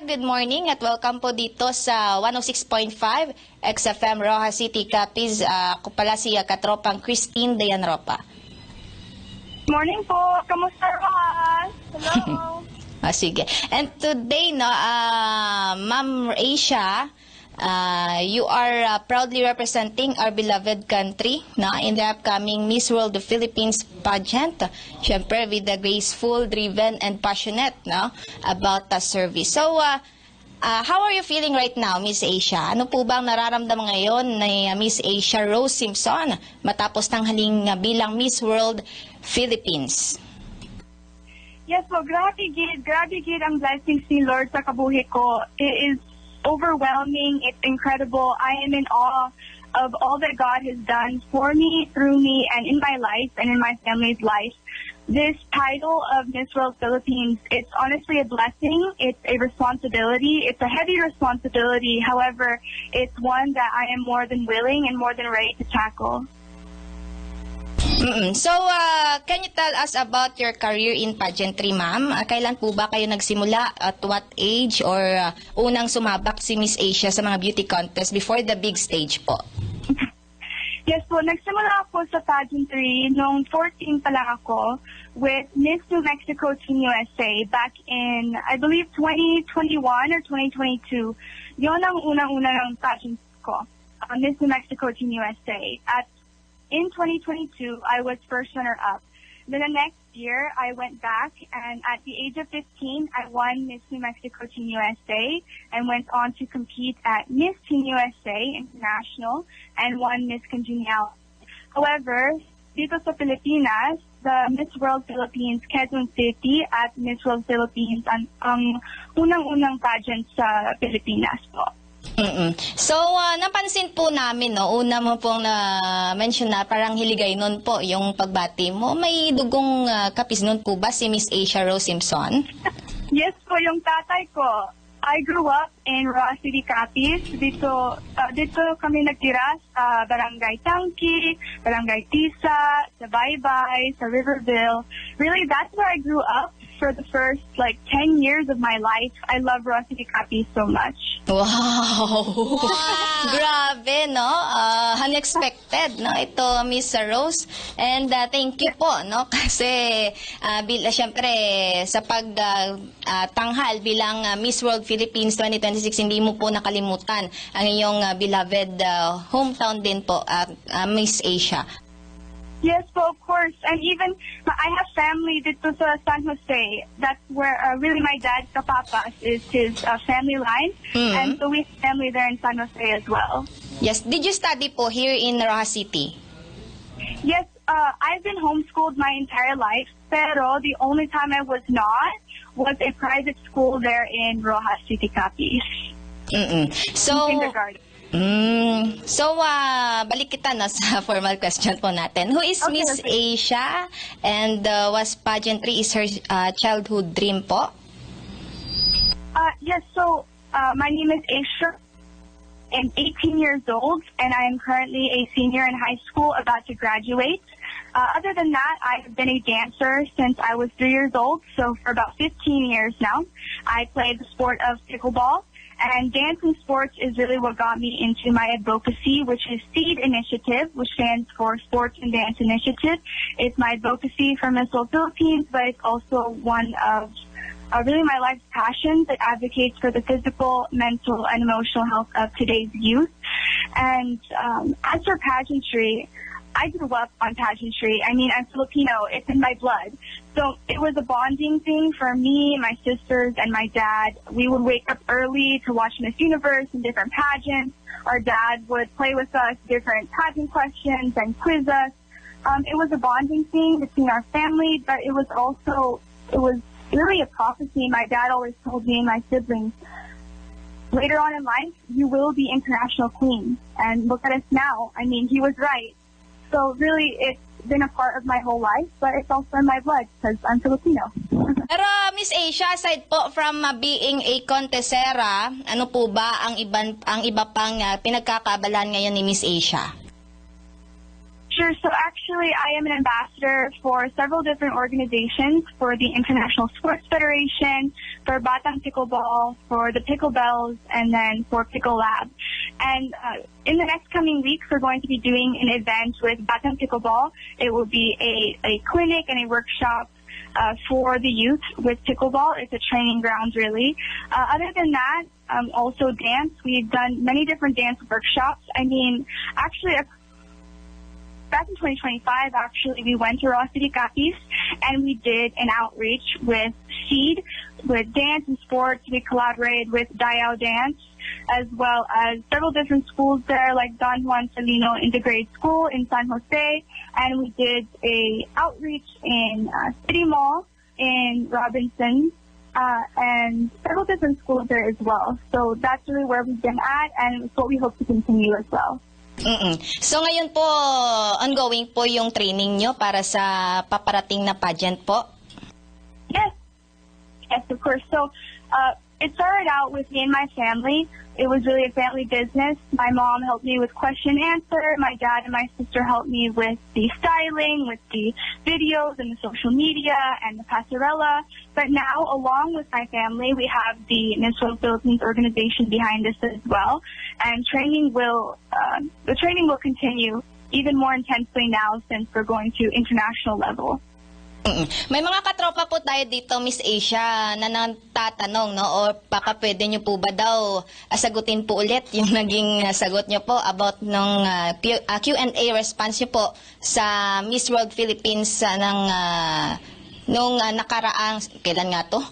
Good morning at welcome po dito sa 106.5 XFM Rojas City Capiz. Ako pala si katropang Christine Dayan Ropa. Morning po. Kamusta, Rojas? Hello. Sige. And today, Ma'am Asia, you are proudly representing our beloved country in the upcoming Miss World of Philippines pageant. Siyempre, with the graceful, driven, and passionate about the service. So, how are you feeling right now, Miss Asia? Ano po bang nararamdaman ngayon ni Miss Asia Rose Simpson matapos tanghaling bilang Miss World Philippines? Yes po, grabe gid ang blessings ni Lord sa kabuhi ko. It is overwhelming. It's incredible. I am in awe of all that God has done for me, through me, and in my life and in my family's life. This title of Miss World Philippines, it's honestly a blessing. It's a responsibility. It's a heavy responsibility. However, it's one that I am more than willing and more than ready to tackle. So, can you tell us about your career in pageantry, ma'am? Kailan po ba kayo nagsimula? At what age? Or unang sumabak si Miss Asia sa mga beauty contest before the big stage po? Yes po, nagsimula ako sa pageantry nung 14 pa lang ako with Miss New Mexico Team USA back in, I believe, 2021 or 2022. Yon ang unang-unang ng pageant ko, Miss New Mexico Team USA. At in 2022, I was first runner-up. Then the next year, I went back, and at the age of 15, I won Miss New Mexico Team USA and went on to compete at Miss Team USA International and won Miss Congeniality. However, dito sa Pilipinas, the Miss World Philippines Quezon City at Miss World Philippines ang unang-unang pageant sa Pilipinas po. So, napansin po namin, una mo pong na-mention na parang hiligay nun po yung pagbati mo. May dugong kapis nun po ba si Miss Asia Rose Simpson? Yes po, yung tatay ko. I grew up in Rojas City Capiz. Dito kami nagtira sa Barangay Tangki, Barangay Tisa, sa Baybay, sa Riverville. Really, that's where I grew up. For the first 10 years of my life, I love Rojas City Capiz so much. Wow! Grabe, no? Unexpected, no? Ito, Miss Rose. And thank you po, no? Kasi, syempre, sa pagtanghal bilang Miss World Philippines 2026, hindi mo po nakalimutan ang iyong beloved hometown din po, Miss Asia. Yes, po, of course. And even, I have family dito sa San Jose. That's where, really, my dad, Kapapas, is his family line. And so we have family there in San Jose as well. Yes. Did you study po here in Rojas City? Yes, I've been homeschooled my entire life. Pero the only time I was not was a private school there in Rojas City, Capiz. So, kindergarten. So, balik kita sa formal question po natin. Who is Miss Asia and was pageantry is her childhood dream po? Yes, so my name is Asia. I'm 18 years old and I am currently a senior in high school about to graduate. Other than that, I have been a dancer since I was 3 years old, so for about 15 years now. I played the sport of pickleball. And dance and sports is really what got me into my advocacy, which is SEED Initiative, which stands for Sports and Dance Initiative. It's my advocacy for Miss World Philippines, but it's also one of really my life's passions. It advocates for the physical, mental, and emotional health of today's youth. And as for pageantry, I grew up on pageantry. I mean, I'm Filipino. It's in my blood. So it was a bonding thing for me, my sisters, and my dad. We would wake up early to watch Miss Universe and different pageants. Our dad would play with us different pageant questions and quiz us. It was a bonding thing between our family, but it was really a prophecy. My dad always told me and my siblings, later on in life, you will be international queen. And look at us now. I mean, he was right. So really, it's been a part of my whole life, but it's also in my blood because I'm Filipino. Pero Miss Asia, aside po from being a contestera, ano po ba ang iba pang pinagkakaabalahan ngayon ni Miss Asia? Sure. So actually, actually, I am an ambassador for several different organizations, for the International Sports Federation, for Batang Pickleball, for the Picklebells, and then for Pickle Lab. And in the next coming weeks, we're going to be doing an event with Batang Pickleball. It will be a clinic and a workshop for the youth with pickleball. It's a training ground, really. Other than that, also dance. We've done many different dance workshops. I mean, actually, back in 2025, actually, we went to Ross City Capiz and we did an outreach with SEED, with dance and sports. We collaborated with Dayao Dance, as well as several different schools there, like Don Juan Salino Integrated School in San Jose. And we did a outreach in City Mall in Robinson, and several different schools there as well. So that's really where we've been at, and it's what we hope to continue as well. So ngayon po, ongoing po yung training nyo para sa paparating na pageant po? Yes, of course. So it started out with me and my family. It was really a family business. My mom helped me with question and answer. My dad and my sister helped me with the styling, with the videos and the social media and the passerella. But now, along with my family, we have the Miss World Philippines organization behind us as well. And the training will continue even more intensely now since we're going to international level. May mga katropa po tayo dito, Miss Asia, na nagtatanong, no? O baka pwede nyo po ba daw sagutin po ulit yung naging sagot nyo po about nung Q&A response nyo po sa Miss World Philippines nung nakaraang, kailan nga to?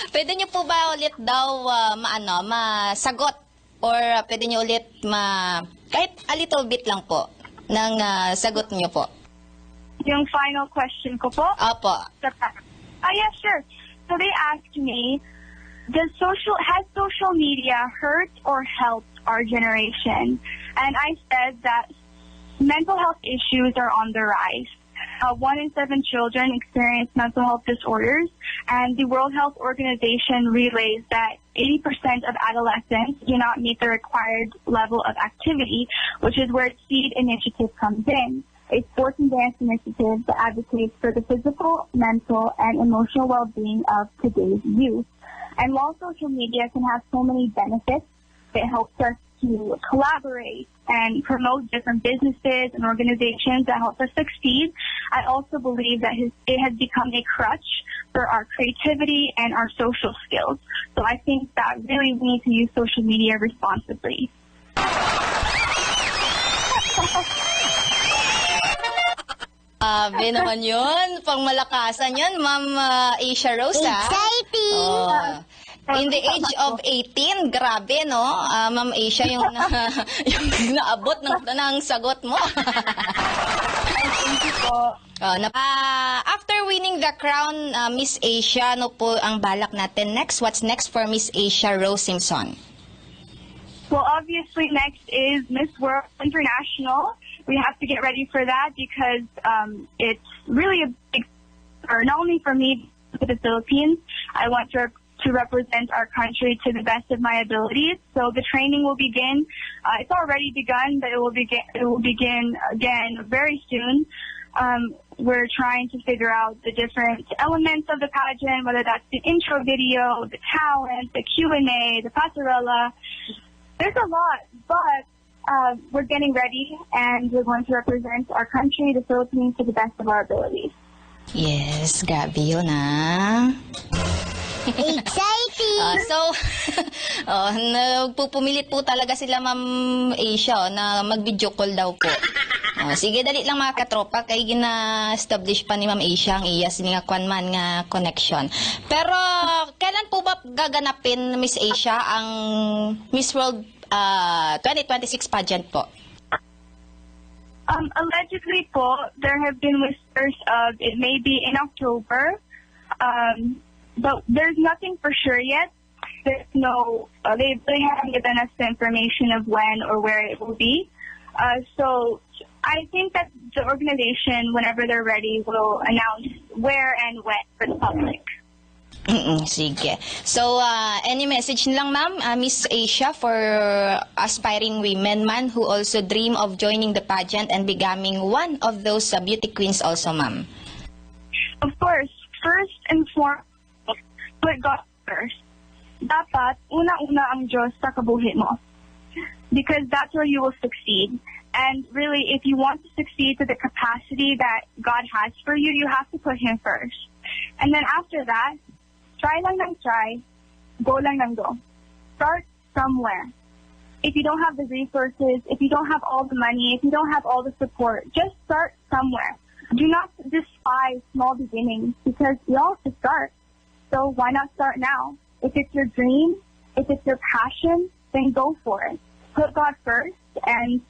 Pwede nyo po ba ulit daw masagot? Or pwede nyo ulit kahit a little bit lang po ng sagot nyo po? Yung final question ko po? Opo. Yeah, sure. So they asked me, has social media hurt or helped our generation? And I said that mental health issues are on the rise. 1 in 7 children experience mental health disorders, and the World Health Organization relays that 80% of adolescents do not meet the required level of activity, which is where SEED initiative comes in. A sports and dance initiative that advocates for the physical, mental, and emotional well-being of today's youth. And while social media can have so many benefits, it helps us to collaborate and promote different businesses and organizations that help us succeed. I also believe that it has become a crutch for our creativity and our social skills. So I think that really we need to use social media responsibly. Naman yun. Pangmalakasan yun, Ma'am Asia Rosa. Exciting! In the age of 18, grabe, no? Ma'am Asia, yung naabot ng sagot mo. Thank you po. After winning the crown, Miss Asia, ano po ang balak natin next? What's next for Miss Asia Rose Simpson? Well, obviously next is Miss World International. We have to get ready for that because it's really a big, or not only for me, but the Philippines. I want to represent our country to the best of my abilities. So the training will begin. It's already begun, but it will begin again very soon. We're trying to figure out the different elements of the pageant, whether that's the intro video, the talent, the Q&A, the passerella. There's a lot, but we're getting ready, and we're going to represent our country, the Philippines, to the best of our abilities. Yes, grabe yun, ah. Exciting! Nagpupumilit po talaga sila, Ma'am Asia, na mag-video call daw po. Sige, dali lang mga katropa, kay gina-establish pa ni Ma'am Asia ang iyas nga kwanman nga connection. Pero, kailan po ba gaganapin, Miss Asia, ang Miss World 2026 pageant po? Allegedly po, there have been whispers of it may be in October, but there's nothing for sure yet. There's no, they haven't given us the information of when or where it will be. So I think that the organization, whenever they're ready, will announce where and when for the public. Sige. So, any message lang, ma'am, Miss Asia, for aspiring women, man, who also dream of joining the pageant and becoming one of those beauty queens also, ma'am? Of course, first and foremost, put God first. Dapat, una-una ang Diyos sa kabuhi mo. Because that's where you will succeed. And really, if you want to succeed to the capacity that God has for you, you have to put Him first. And then after that, try lang ng try, go lang ng go. Start somewhere. If you don't have the resources, if you don't have all the money, if you don't have all the support, just start somewhere. Do not despise small beginnings because we all have to start. So why not start now? If it's your dream, if it's your passion, then go for it. Put God first. And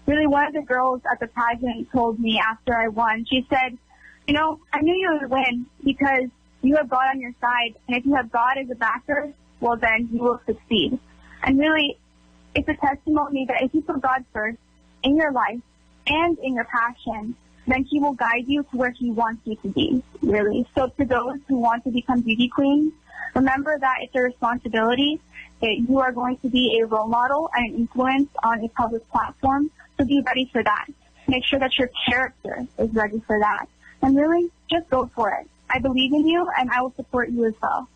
really, one of the girls at the pageant told me after I won, she said, you know, I knew you would win because you have God on your side. And if you have God as a backer, well, then you will succeed. And really, it's a testimony that if you put God first in your life and in your passion, then He will guide you to where He wants you to be, really. So to those who want to become beauty queens, remember that it's a responsibility, that you are going to be a role model and an influence on a public platform. So be ready for that. Make sure that your character is ready for that. And really, just go for it. I believe in you, and I will support you as well.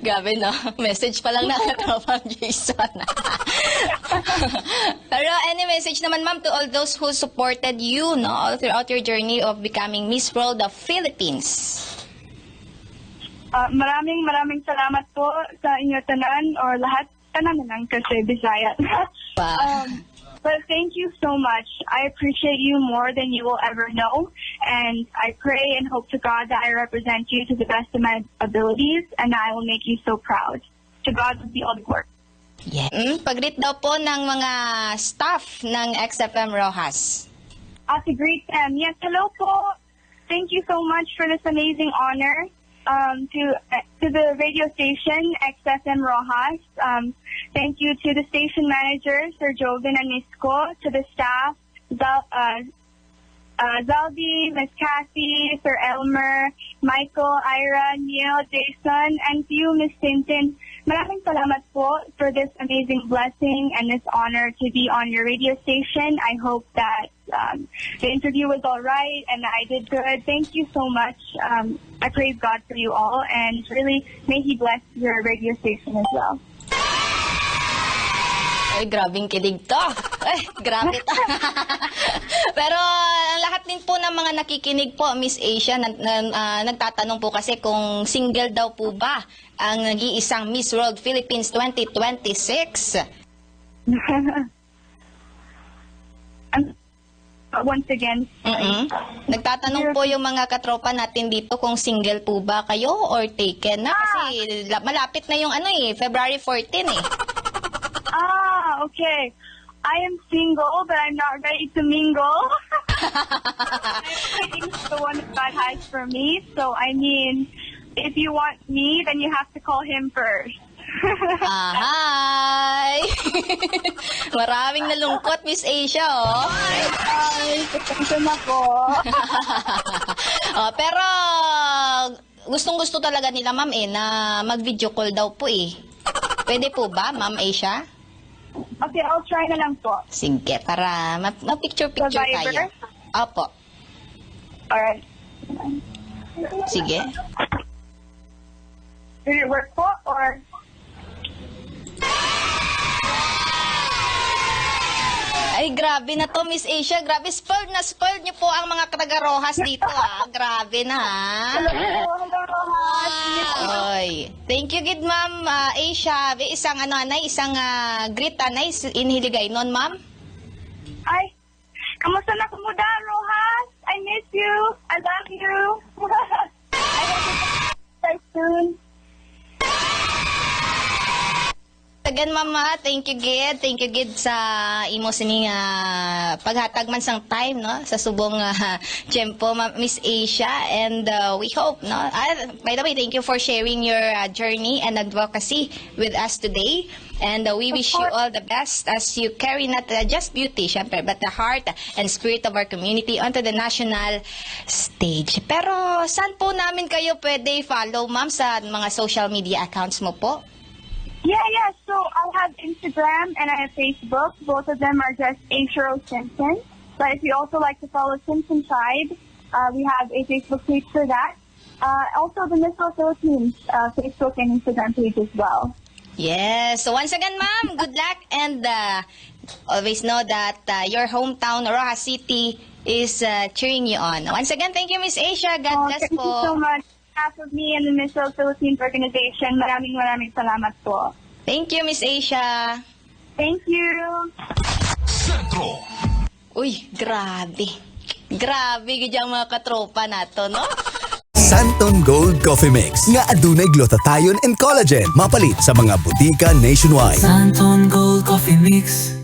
Grabe, no? Message pa lang nakatropang Jason. Pero any message naman, ma'am, to all those who supported you, no, all throughout your journey of becoming Miss World of Philippines? Maraming salamat po sa inyo tanan or lahat tanan na lang kasi Bisaya. But thank you so much. I appreciate you more than you will ever know. And I pray and hope to God that I represent you to the best of my abilities and that I will make you so proud. To God be all the glory. Yeah. Pag-greet daw po ng mga staff ng XFM Rojas. To greet them. Yes, hello po. Thank you so much for this amazing honor. To the radio station, XFM Rojas. Thank you to the station manager, Sir Joven Anisco, to the staff, Zaldi, Miss Kathy, Sir Elmer, Michael, Ira, Neil, Jason, and to you, Miss Tintin. Maraming salamat po for this amazing blessing and this honor to be on your radio station. I hope that the interview was all right and that I did good. Thank you so much. I praise God for you all, and really, may He bless your radio station as well. Ay, grabing kilig to. Ay, grabe to. Pero lahat din po ng mga nakikinig po, Miss Asia, nagtatanong po kasi kung single daw po ba ang nag-iisang Miss World Philippines 2026? Once again, nagtatanong po yung mga katropa natin dito kung single po ba kayo or taken na kasi malapit na yung February 14 eh. Okay. I am single, but I'm not ready to mingle. I'm waiting for the one that God has for me. So, I mean, if you want me, then you have to call Him first. Hi! Maraming nalungkot, Miss Asia, oh. Ay, pasensya na po. Pero, gustong-gusto talaga nila, ma'am, na mag-video call daw po, eh. Pwede po ba, Ma'am Asia? Okay, I'll try na lang po. Sige, para ma-picture-picture tayo. Opo. Alright. Sige. Did it work po, or? Ay, grabe na to, Miss Asia. Grabe, spoiled niyo po ang mga taga-Rojas dito, ah. Grabe na, ha? Hello, Rojas. Oy. Thank you, good ma'am Asia. Isang isang greet anay inhiligay non, ma'am. Ay, kamusta na kumuda, Rojas? I miss you. I love you. I hope to see you soon. again, Mama. Thank you, Gid. Thank you, Gid, sa imo sining paghatag man sang time, no? Sa subong tiyempo, Miss Asia. And we hope, no? By the way, thank you for sharing your journey and advocacy with us today. And we wish you all the best as you carry not just beauty, syempre, but the heart and spirit of our community onto the national stage. Pero saan po namin kayo pwede follow, ma'am, sa mga social media accounts mo po? Yeah. So I have Instagram and I have Facebook. Both of them are just Aishiro Simpson. But if you also like to follow Simpson Tribe, we have a Facebook page for that. Also the Miss World Philippines Facebook and Instagram page as well. Yes. So once again, ma'am, good luck, and always know that your hometown, Rojas City, is cheering you on. Once again, thank you, Miss Asia. God bless Thank po. you so much. On behalf of me and the Miss World Philippines organization, maraming salamat po. Thank you, Miss Asia. Thank you. Sentro. Uy, grabe. Grabe gyud mga katropa nato, no? Santon Gold Coffee Mix nga adunay glutathione and collagen mapalit sa mga butika nationwide. Santon Gold Coffee Mix.